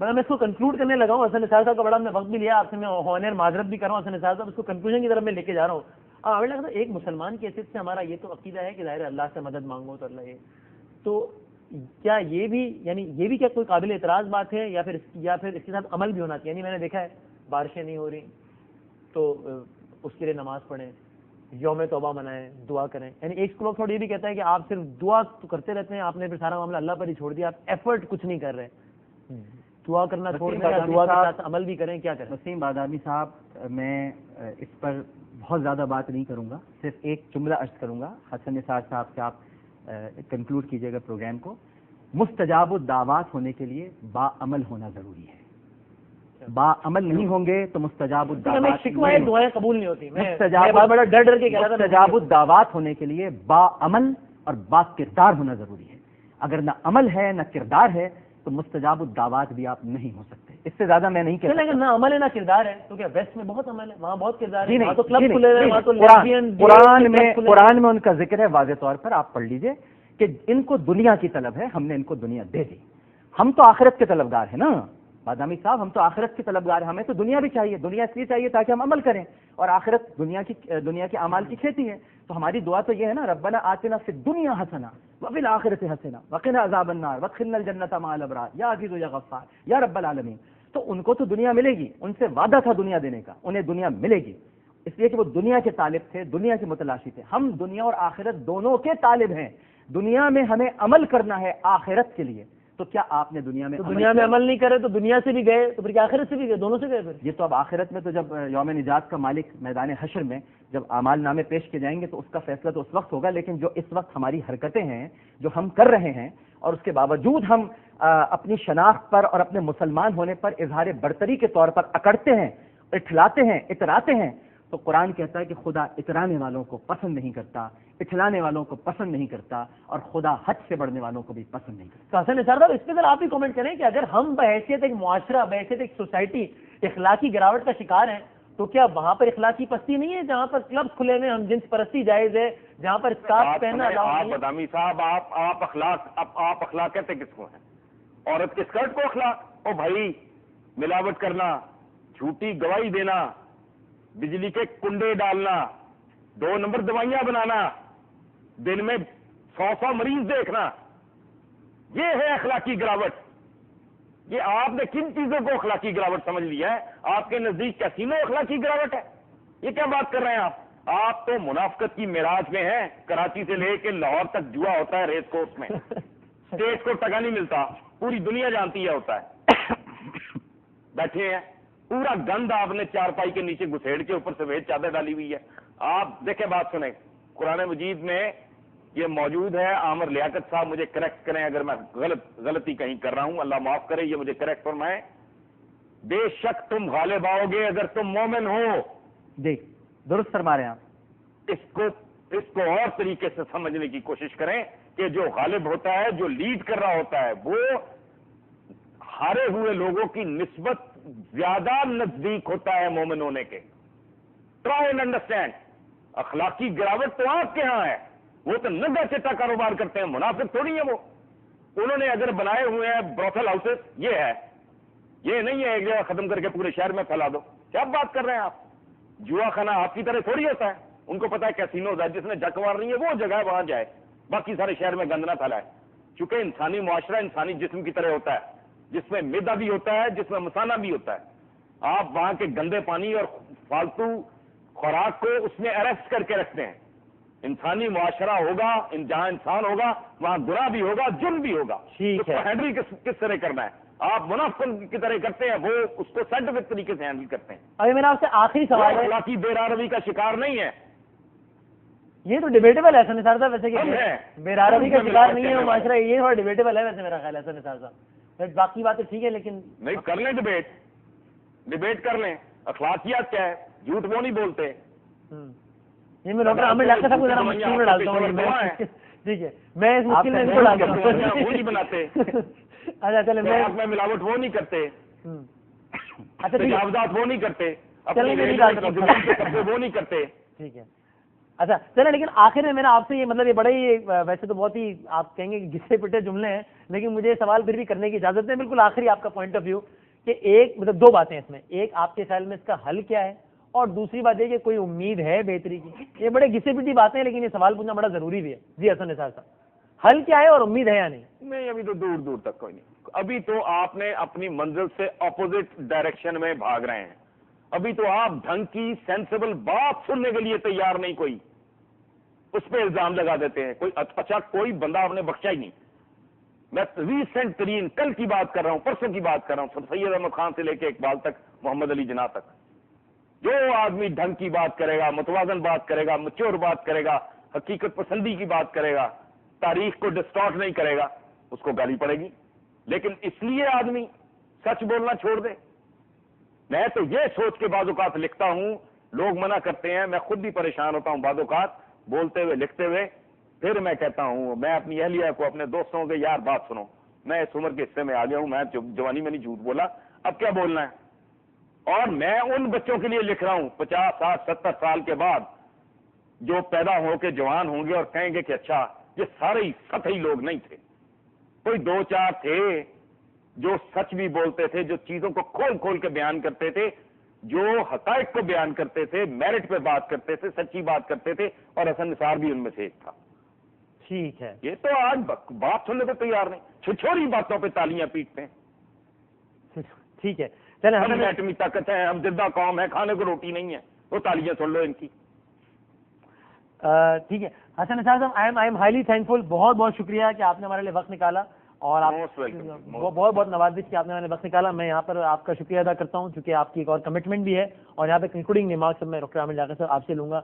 میں اس کو کنکلوڈ کرنے لگا ہوں. حسن نثار صاحب کا بڑا میں وقت بھی لیا آپ سے, میں ہونر معذرت بھی کر رہا ہوں حسن نثار صاحب, اس کو کنکلوژن کی طرف میں لے کے جا رہا ہوں. ہمیں لگتا ہے ایک مسلمان کی حیثیت سے ہمارا یہ تو عقیدہ ہے کہ ظاہر اللہ سے مدد مانگو تو اللہ یہ, تو کیا یہ بھی یعنی یہ بھی کیا کوئی قابل اعتراض بات ہے, یا پھر اس کے ساتھ عمل بھی ہونا چاہیے؟ یعنی میں نے دیکھا ہے بارشیں نہیں ہو رہی تو اس کے لیے نماز پڑھیں, یوم توبہ منائیں, دعا کریں. یعنی ایک اسکول آف تھاٹ یہ بھی کہتا ہے کہ آپ صرف دعا تو کرتے رہتے ہیں, آپ نے پھر سارا معاملہ اللہ پر ہی چھوڑ دیا, آپ ایفرٹ کچھ نہیں کر رہے. دعا کرنا چھوڑ دیں یا دعا کے ساتھ عمل بھی کریں, کیا کریں؟ وسیم بادامی صاحب, میں اس پر بہت زیادہ بات نہیں کروں گا, صرف ایک جملہ عرض کروں گا. حسن نثار صاحب سے آپ کنکلوڈ کیجیے گا پروگرام کو. مستجاب الدعوات ہونے کے لیے با عمل ہونا ضروری ہے. با عمل نہیں ہوں گے تو مستجاب الدعوات دعائیں قبول نہیں ہوتی. مستجاب الدعوات ہونے کے لیے با عمل اور با کردار ہونا ضروری ہے. اگر نہ عمل ہے نہ کردار ہے تو مستجاب الدعوات بھی آپ نہیں ہو سکتے. اس سے زیادہ میں نہیں کہتا. لیکن نہ عمل ہے نہ کردار ہے, تو کیا ویسٹ میں بہت عمل ہے, وہاں بہت کردار ہے. قرآن میں ان کا ذکر ہے واضح طور پر, آپ پڑھ لیجئے کہ ان کو دنیا کی طلب ہے, ہم نے ان کو دنیا دے دی. ہم تو آخرت کے طلبگار ہیں نا بادامی صاحب, ہم تو آخرت کے طلبگار ہیں. ہمیں تو دنیا بھی چاہیے, دنیا اس لیے چاہیے تاکہ ہم عمل کریں, اور آخرت دنیا کی اعمال کی کھیتی ہے. تو ہماری دعا تو یہ ہے نا, ربنا آتنا فی الدنیا حسنہ وفی الآخرۃ حسنہ وقنا عذاب النار وادخلنا الجنۃ مع الابرار یا عزیز یا غفار یا رب العالمین. تو ان کو تو دنیا ملے گی, ان سے وعدہ تھا دنیا دینے کا, انہیں دنیا ملے گی, اس لیے کہ وہ دنیا کے طالب تھے, دنیا کے متلاشی تھے. ہم دنیا اور آخرت دونوں کے طالب ہیں. دنیا میں ہمیں عمل کرنا ہے آخرت کے لیے. تو کیا آپ نے دنیا میں عمل نہیں کرے تو دنیا سے بھی گئے, تو پھر کیا آخرت سے بھی گئے, دونوں سے گئے. پھر یہ تو اب آخرت میں تو جب یوم نجات کا مالک میدان حشر میں جب اعمال نامے پیش کیے جائیں گے تو اس کا فیصلہ تو اس وقت ہوگا. لیکن جو اس وقت ہماری حرکتیں ہیں, جو ہم کر رہے ہیں, اور اس کے باوجود ہم اپنی شناخت پر اور اپنے مسلمان ہونے پر اظہار برتری کے طور پر اکڑتے ہیں, اٹھلاتے ہیں, اتراتے ہیں, تو قرآن کہتا ہے کہ خدا اترانے والوں کو پسند نہیں کرتا, اٹھلانے والوں کو پسند نہیں کرتا, اور خدا حد سے بڑھنے والوں کو بھی پسند نہیں کرتا. حسن نثار صاحب, اس پہ ذرا آپ بھی کامنٹ کریں کہ اگر ہم بحیثیت ایک معاشرہ, بحیثیت ایک سوسائٹی اخلاقی گراوٹ کا شکار ہیں, تو کیا وہاں پر اخلاقی پستی نہیں ہے جہاں پر کلبs کھلے ہوئے, ہم جنس پرستی جائز ہے, جہاں پر اسکارف پہننا آپ بادامی صاحب, آپ اخلاق کہتے کس کو ہیں؟ عورت کے اسکرٹ کو اخلاق؟ او بھائی, ملاوٹ کرنا, جھوٹی گواہی دینا, بجلی کے کنڈے ڈالنا, 2 نمبر دوائیاں بنانا, دن میں 100 مریض دیکھنا, یہ ہے اخلاقی گراوٹ. یہ آپ نے کن چیزوں کو اخلاقی گراوٹ سمجھ لیا ہے؟ آپ کے نزدیک کیسینو اخلاقی گراوٹ ہے؟ یہ کیا بات کر رہے ہیں آپ؟ آپ تو منافقت کی معراج میں ہیں. کراچی سے لے کے لاہور تک جوا ہوتا ہے ریس کورس میں, اسٹیٹ کو ٹکا نہیں ملتا, پوری دنیا جانتی ہے ہوتا ہے. بیٹھے ہیں, پورا گند آپ نے چارپائی کے نیچے گھسیڑ کے اوپر سفید چادر ڈالی ہوئی ہے. آپ دیکھیں, بات سنیں, قرآن مجید میں یہ موجود ہے. عامر لیاقت صاحب مجھے کریکٹ کریں اگر میں غلطی کہیں کر رہا ہوں, اللہ معاف کرے, یہ مجھے کریکٹ فرمائیں. بے شک تم غالب آؤ گے اگر تم مومن ہو. جی درست فرما رہے ہیں آپ. اس کو اور طریقے سے سمجھنے کی کوشش کریں کہ جو غالب ہوتا ہے, جو لیڈ کر رہا ہوتا ہے, وہ ہارے ہوئے لوگوں کی نسبت زیادہ نزدیک ہوتا ہے مومن ہونے کے. Try and understand. اخلاقی گراوٹ تو آپ کے ہاں ہے, وہ تو ننگا چٹا کاروبار کرتے ہیں, منافق تھوڑی ہے وہ. انہوں نے اگر بنائے ہوئے ہیں بروتھل ہاؤسز, یہ ہے, یہ نہیں ہے ایک جگہ ختم کر کے پورے شہر میں پھیلا دو. کیا بات کر رہے ہیں آپ؟ جوا خانہ آپ کی طرح تھوڑی ہوتا ہے. ان کو پتا ہے کیسینوز ہے, جس نے جک مارنی ہے وہ جگہ ہے, وہاں جائے, باقی سارے شہر میں گند نہ پھیلائے. چونکہ انسانی معاشرہ انسانی جسم کی طرح ہوتا ہے, جس میں میدا بھی ہوتا ہے, جس میں مسانہ بھی ہوتا ہے. آپ وہاں کے گندے پانی اور فالتو خوراک کو اس میں اریسٹ کر کے رکھتے ہیں. انسانی معاشرہ ہوگا, جہاں انسان ہوگا وہاں گناہ بھی ہوگا, جرم بھی ہوگا. اس کو ہینڈل کس طرح کرنا ہے؟ آپ منافق کی طرح کرتے ہیں, وہ اس کو سائنٹیفک طریقے سے ہینڈل کرتے ہیں. ابھی میرا آپ سے آخری سوال ہے, اخلاقی بے روی کا شکار نہیں ہے. یہ تو ڈیبیٹیبل ہے حسن نثار صاحب, ویسے کہ بے روی کا شکار نہیں ہے وہ معاشرہ, یہ تھوڑا ڈیبیٹیبل ہے ویسے میرا خیال ہے حسن نثار صاحب. باقی باتیں ٹھیک ہے لیکن نہیں, کر لیں ڈبیٹ کر لیں. اخلاقیات کیا ہے؟ جھوٹ وہ نہیں بولتے. یہ میں ڈاکٹر عامر لیاقت صاحب کو ذرا مشکل میں ڈالتا ہوں. ٹھیک ہے, میں اس مشکل میں ان کو ڈالتا ہوں. وہ نہیں بناتے. اچھا چلے, میں ملاوٹ وہ نہیں کرتے, تجاوزات وہ نہیں کرتے, وہ نہیں کرتے. ٹھیک ہے, اچھا چلیں، لیکن آخر میں میرا آپ سے یہ مطلب یہ بڑے ہی ویسے تو بہت ہی آپ کہیں گے کہ گھسے پٹے جملے ہیں، لیکن مجھے یہ سوال پھر بھی کرنے کی اجازت ہے، بالکل آخری آپ کا پوائنٹ آف ویو کہ ایک مطلب دو باتیں اس میں، ایک آپ کے خیال میں اس کا حل کیا ہے، اور دوسری بات یہ کہ کوئی امید ہے بہتری کی. یہ بڑے گھسے پٹی باتیں ہیں لیکن یہ سوال پوچھنا بڑا ضروری بھی ہے. جی حسن نثار صاحب، حل کیا ہے اور امید ہے یا نہیں؟ نہیں ابھی تو دور دور تک کوئی نہیں. ابھی تو آپ نے اپنی منزل سے اپوزٹ ڈائریکشن میں بھاگ رہے ہیں. ابھی تو آپ ڈھنگ کی سینسیبل بات سننے کے لیے تیار نہیں. کوئی اس پہ الزام لگا دیتے ہیں. کوئی اچھا کوئی بندہ آپ نے بخشا ہی نہیں. میں ریسنٹ ترین کل کی بات کر رہا ہوں، پرسوں کی بات کر رہا ہوں، سید احمد خان سے لے کے اقبال تک، محمد علی جناح تک. جو آدمی ڈھنگ کی بات کرے گا، متوازن بات کرے گا، مچور بات کرے گا، حقیقت پسندی کی بات کرے گا، تاریخ کو ڈسٹارٹ نہیں کرے گا، اس کو گالی پڑے گی. لیکن اس لیے آدمی سچ بولنا چھوڑ دے. میں تو یہ سوچ کے بعض اوقات لکھتا ہوں، لوگ منع کرتے ہیں، میں خود بھی پریشان ہوتا ہوں بعض اوقات بولتے ہوئے لکھتے ہوئے. پھر میں کہتا ہوں، میں اپنی اہلیہ کو، اپنے دوستوں کے، یار بات سنو، میں اس عمر کے حصے میں آ گیا ہوں، میں جوانی میں نہیں جھوٹ بولا، اب کیا بولنا ہے. اور میں ان بچوں کے لیے لکھ رہا ہوں 50 60 70 سال کے بعد جو پیدا ہو کے جوان ہوں گے اور کہیں گے کہ اچھا یہ سارے ہی سطحی لوگ نہیں تھے، کوئی دو چار تھے جو سچ بھی بولتے تھے، جو چیزوں کو کھول کھول کے بیان کرتے تھے، جو حقائق کو بیان کرتے تھے، میرٹ پہ بات کرتے تھے، سچی بات کرتے تھے، اور حسن نثار بھی ان میں سے ایک تھا. ٹھیک ہے. یہ تو آج بات سننے کو تیار نہیں، چھوٹی باتوں پہ تالیاں پیٹتے ہیں. ٹھیک ہے چلیں ہم ایٹمی طاقت ہیں، ہم زندہ قوم ہے، کھانے کو روٹی نہیں ہے، وہ تالیاں سن لو ان کی. ٹھیک ہے حسن نثار صاحب، آئی ایم ہائیلی تھینک فل. بہت بہت شکریہ کہ آپ نے ہمارے لیے وقت نکالا، اور آپ بہت بہت نوازش کہ آپ نے ہمارے وقت نکالا. میں یہاں پر آپ کا شکریہ ادا کرتا ہوں، چونکہ آپ کی ایک اور کمٹمنٹ بھی ہے. اور یہاں پہ کنکلوڈنگ ریمارکس میں ڈاکٹر عامر جاقر صاحب آپ سے لوں گا.